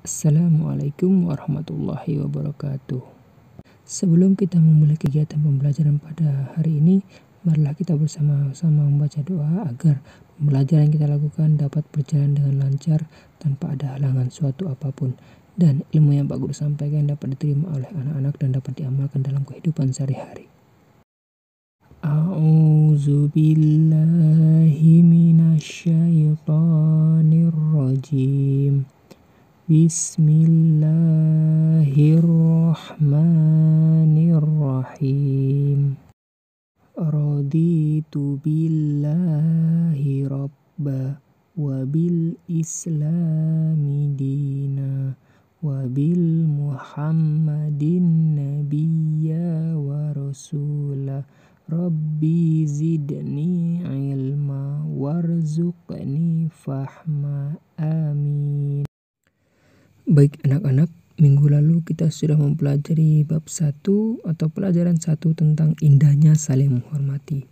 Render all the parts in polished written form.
Assalamualaikum warahmatullahi wabarakatuh. Sebelum kita memulai kegiatan pembelajaran pada hari ini, marilah kita bersama-sama membaca doa agar pembelajaran yang kita lakukan dapat berjalan dengan lancar tanpa ada halangan suatu apapun, dan ilmu yang Pak Guru sampaikan dapat diterima oleh anak-anak dan dapat diamalkan dalam kehidupan sehari-hari. A'udzu billahi minasyaitonir rajim. Bismillahirrahmanirrahim. Raditu billahi rabba wa bil islami dina wa bil muhammadin nabiyya wa rasulah. Rabbi zidni ilma warzuqni fahma. Amin. Baik anak-anak, minggu lalu kita sudah mempelajari bab 1 atau pelajaran 1 tentang indahnya saling menghormati.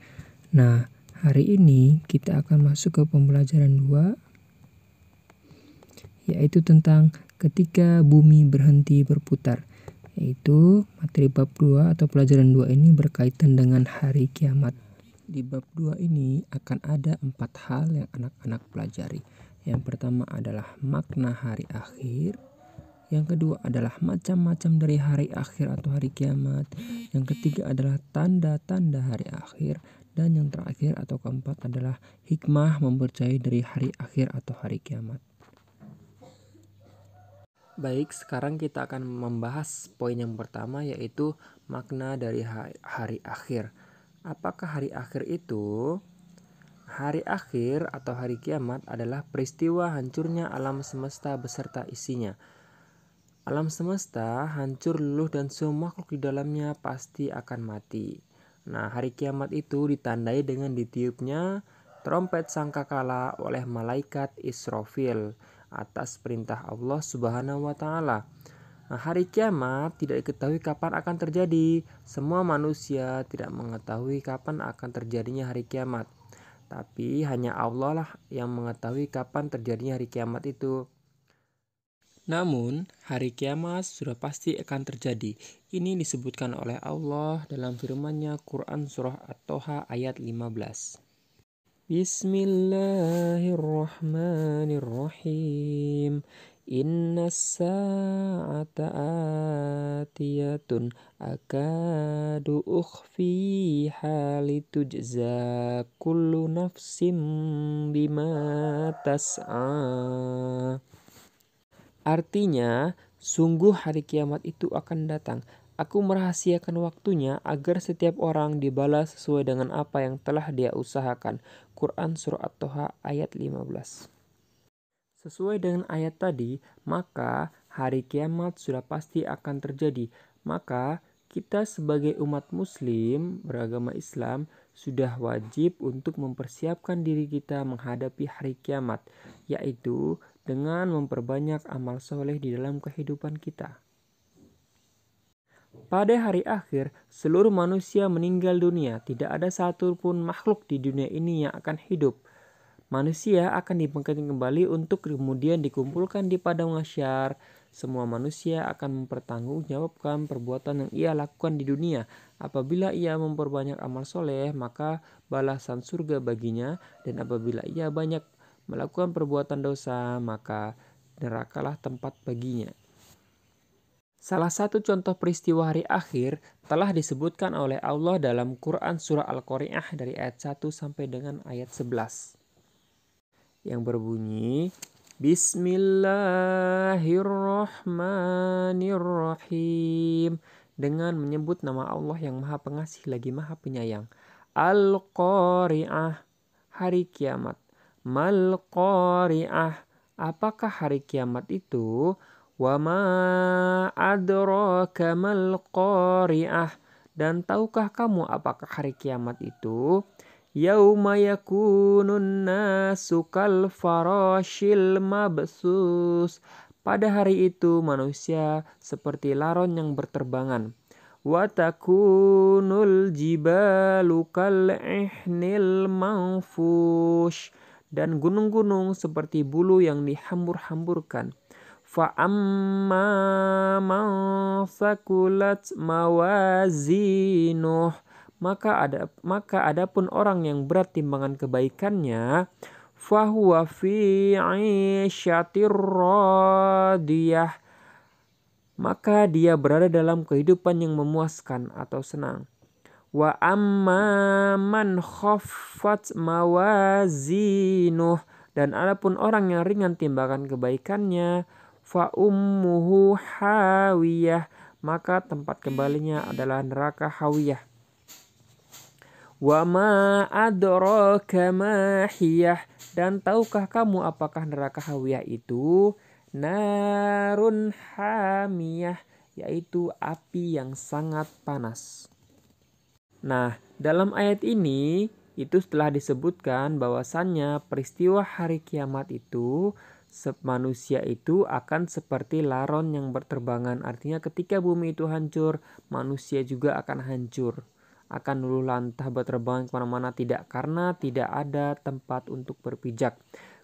Nah, hari ini kita akan masuk ke pembelajaran 2, yaitu tentang ketika bumi berhenti berputar. Yaitu materi bab 2 atau pelajaran 2 ini berkaitan dengan hari kiamat. Di bab 2 ini akan ada 4 hal yang anak-anak pelajari. Yang pertama adalah makna hari akhir. Yang kedua adalah macam-macam dari hari akhir atau hari kiamat. Yang ketiga adalah tanda-tanda hari akhir. Dan yang terakhir atau keempat adalah hikmah mempercayai dari hari akhir atau hari kiamat. Baik, sekarang kita akan membahas poin yang pertama, yaitu makna dari hari akhir. Apakah hari akhir itu? Hari akhir atau hari kiamat adalah peristiwa hancurnya alam semesta beserta isinya. Alam semesta hancur luluh dan semua makhluk di dalamnya pasti akan mati. Nah, hari kiamat itu ditandai dengan ditiupnya trompet sangkakala oleh malaikat Israfil atas perintah Allah Subhanahu wa Ta'ala. Nah, hari kiamat tidak diketahui kapan akan terjadi. Semua manusia tidak mengetahui kapan akan terjadinya hari kiamat. Tapi hanya Allah lah yang mengetahui kapan terjadinya hari kiamat itu. Namun, hari kiamat sudah pasti akan terjadi. Ini disebutkan oleh Allah dalam firman-Nya Quran Surah At-Toha ayat 15. Bismillahirrahmanirrahim. Innas sa'ata atiyatun akadu ukhfiha litujza kullu nafsim bima tas'a. Artinya, sungguh hari kiamat itu akan datang. Aku merahasiakan waktunya agar setiap orang dibalas sesuai dengan apa yang telah dia usahakan. Quran Surah At-Toha ayat 15. Sesuai dengan ayat tadi, maka hari kiamat sudah pasti akan terjadi. Maka kita sebagai umat muslim beragama Islam sudah wajib untuk mempersiapkan diri kita menghadapi hari kiamat, yaitu dengan memperbanyak amal soleh di dalam kehidupan kita. Pada hari akhir, seluruh manusia meninggal dunia. Tidak ada satupun makhluk di dunia ini yang akan hidup. Manusia akan dibangkitkan kembali untuk kemudian dikumpulkan di padang mahsyar. Semua manusia akan mempertanggungjawabkan perbuatan yang ia lakukan di dunia. Apabila ia memperbanyak amal soleh, maka balasan surga baginya. Dan apabila ia banyak melakukan perbuatan dosa, maka nerakalah tempat baginya. Salah satu contoh peristiwa hari akhir telah disebutkan oleh Allah dalam Quran Surah Al-Qari'ah dari ayat 1 sampai dengan ayat 11. Yang berbunyi, Bismillahirrahmanirrahim, dengan menyebut nama Allah yang Maha Pengasih lagi Maha Penyayang. Al-Qari'ah, hari kiamat. Mal-Qari'ah, apakah hari kiamat itu? Wa ma adraka mal-Qari'ah, dan tahukah kamu apakah hari kiamat itu? Yauma yakunun nasu kal farashil mabsus, pada hari itu manusia seperti laron yang berterbangan. Wa takunul jibalu kal ihnil manfush, dan gunung-gunung seperti bulu yang dihambur-hamburkan. Fa amma man thaqulat mawazinuh, maka adapun orang yang berat timbangan kebaikannya, fahuwa fi 'isyatir radiyah, maka dia berada dalam kehidupan yang memuaskan atau senang. Wa amma man khaffat mawazinuh, dan adapun orang yang ringan timbangan kebaikannya, fa ummuhu hawiyah, maka tempat kembalinya adalah neraka hawiyah. Wa ma adraka ma hiyah, dan tahukah kamu apakah neraka hawiyah itu? Narun hamiyah, yaitu api yang sangat panas. Nah, dalam ayat ini itu telah disebutkan bahwasannya peristiwa hari kiamat itu manusia itu akan seperti laron yang berterbangan. Artinya ketika bumi itu hancur, manusia juga akan hancur, akan luluh lantah berterbangan kemana-mana, tidak karena tidak ada tempat untuk berpijak.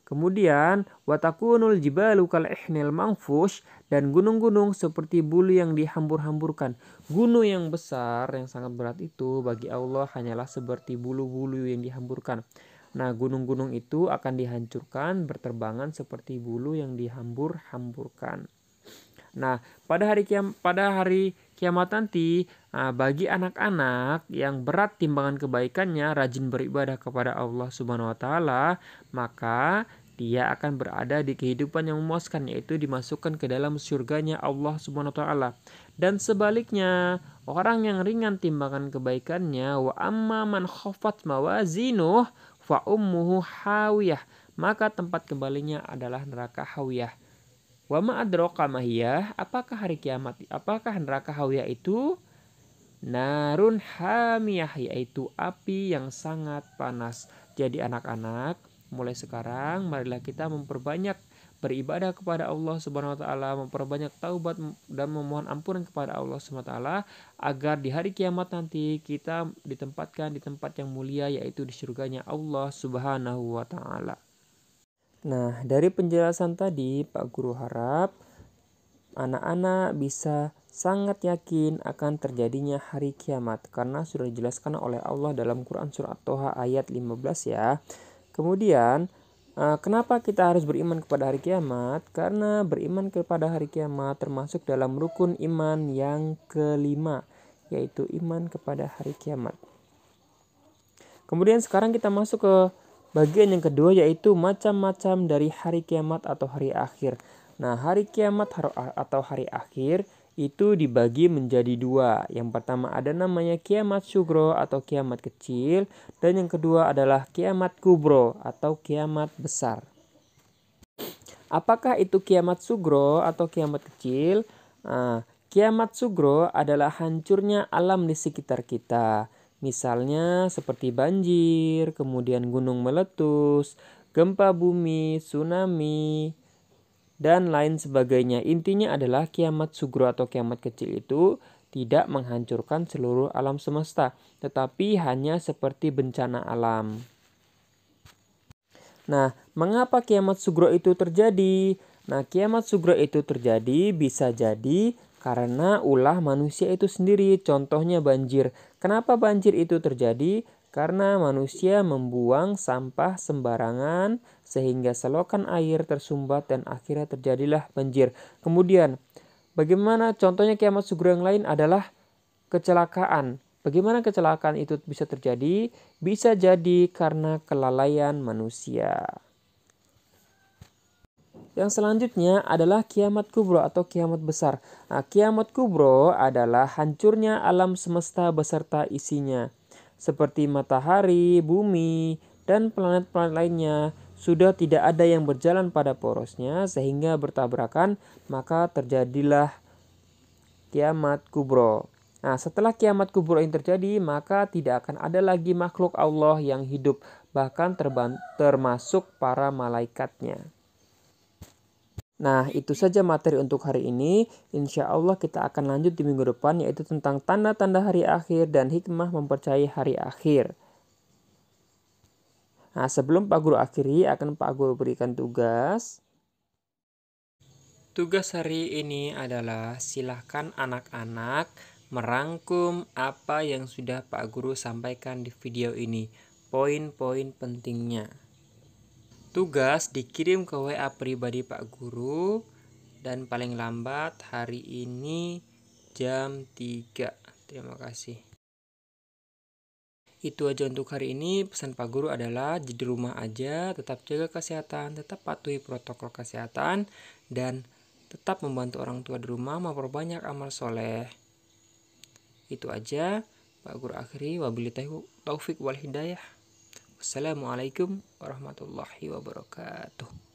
Kemudian watakunul jibalu kal ihnil manfush, dan gunung-gunung seperti bulu yang dihambur-hamburkan. Gunung yang besar yang sangat berat itu bagi Allah hanyalah seperti bulu-bulu yang dihamburkan. Nah, gunung-gunung itu akan dihancurkan berterbangan seperti bulu yang dihambur-hamburkan. Nah, pada hari kiamat nanti, bagi anak-anak yang berat timbangan kebaikannya, rajin beribadah kepada Allah Subhanahu wa taala, maka dia akan berada di kehidupan yang memuaskan, yaitu dimasukkan ke dalam surganya Allah Subhanahu wa taala. Dan sebaliknya, orang yang ringan timbangan kebaikannya, wa amma man khaffat mawazinuh fa ummuhu hawiyah, maka tempat kembalinya adalah neraka hawiyah. Wa ma adraka ma hiyah, apakah hari kiamat? Apakah neraka hawiyah itu? Narun hamiyah, yaitu api yang sangat panas. Jadi anak-anak, mulai sekarang marilah kita memperbanyak beribadah kepada Allah Subhanahu wa taala, memperbanyak taubat dan memohon ampunan kepada Allah Subhanahu wa taala, agar di hari kiamat nanti kita ditempatkan di tempat yang mulia, yaitu di surganya Allah Subhanahu wa taala. Nah, dari penjelasan tadi, Pak Guru harap anak-anak bisa sangat yakin akan terjadinya hari kiamat, karena sudah dijelaskan oleh Allah dalam Quran Surah At-Toha ayat 15 ya. Kemudian, kenapa kita harus beriman kepada hari kiamat? Karena beriman kepada hari kiamat termasuk dalam rukun iman yang kelima, yaitu iman kepada hari kiamat. Kemudian sekarang kita masuk ke bagian yang kedua, yaitu macam-macam dari hari kiamat atau hari akhir. Nah, hari kiamat atau hari akhir itu dibagi menjadi dua. Yang pertama ada namanya kiamat sugro atau kiamat kecil, dan yang kedua adalah kiamat kubro atau kiamat besar. Apakah itu kiamat sugro atau kiamat kecil? Kiamat sugro adalah hancurnya alam di sekitar kita. Misalnya seperti banjir, kemudian gunung meletus, gempa bumi, tsunami, dan lain sebagainya. Intinya adalah kiamat sugro atau kiamat kecil itu tidak menghancurkan seluruh alam semesta, tetapi hanya seperti bencana alam. Nah, mengapa kiamat sugro itu terjadi? Nah, kiamat sugro itu terjadi bisa jadi karena ulah manusia itu sendiri. Contohnya banjir. Kenapa banjir itu terjadi? Karena manusia membuang sampah sembarangan sehingga selokan air tersumbat dan akhirnya terjadilah banjir. Kemudian, bagaimana contohnya kiamat sugro yang lain adalah kecelakaan. Bagaimana kecelakaan itu bisa terjadi? Bisa jadi karena kelalaian manusia. Yang selanjutnya adalah kiamat kubro atau kiamat besar. Nah, kiamat kubro adalah hancurnya alam semesta beserta isinya. Seperti matahari, bumi, dan planet-planet lainnya sudah tidak ada yang berjalan pada porosnya sehingga bertabrakan, maka terjadilah kiamat kubro. Nah, setelah kiamat kubro ini terjadi, maka tidak akan ada lagi makhluk Allah yang hidup, bahkan termasuk para malaikatnya. Nah, itu saja materi untuk hari ini. Insya Allah kita akan lanjut di minggu depan, yaitu tentang tanda-tanda hari akhir dan hikmah mempercayai hari akhir. Nah, sebelum Pak Guru akhiri, akan Pak Guru berikan tugas. Tugas hari ini adalah silahkan anak-anak merangkum apa yang sudah Pak Guru sampaikan di video ini, poin-poin pentingnya. Tugas dikirim ke WA pribadi Pak Guru dan paling lambat hari ini jam 3. Terima kasih. Itu aja untuk hari ini. Pesan Pak Guru adalah di rumah aja, tetap jaga kesehatan, tetap patuhi protokol kesehatan, dan tetap membantu orang tua di rumah memperbanyak amal soleh. Itu aja Pak Guru akhiri. Wabillahi taufik wal hidayah. Wassalamualaikum warahmatullahi wabarakatuh.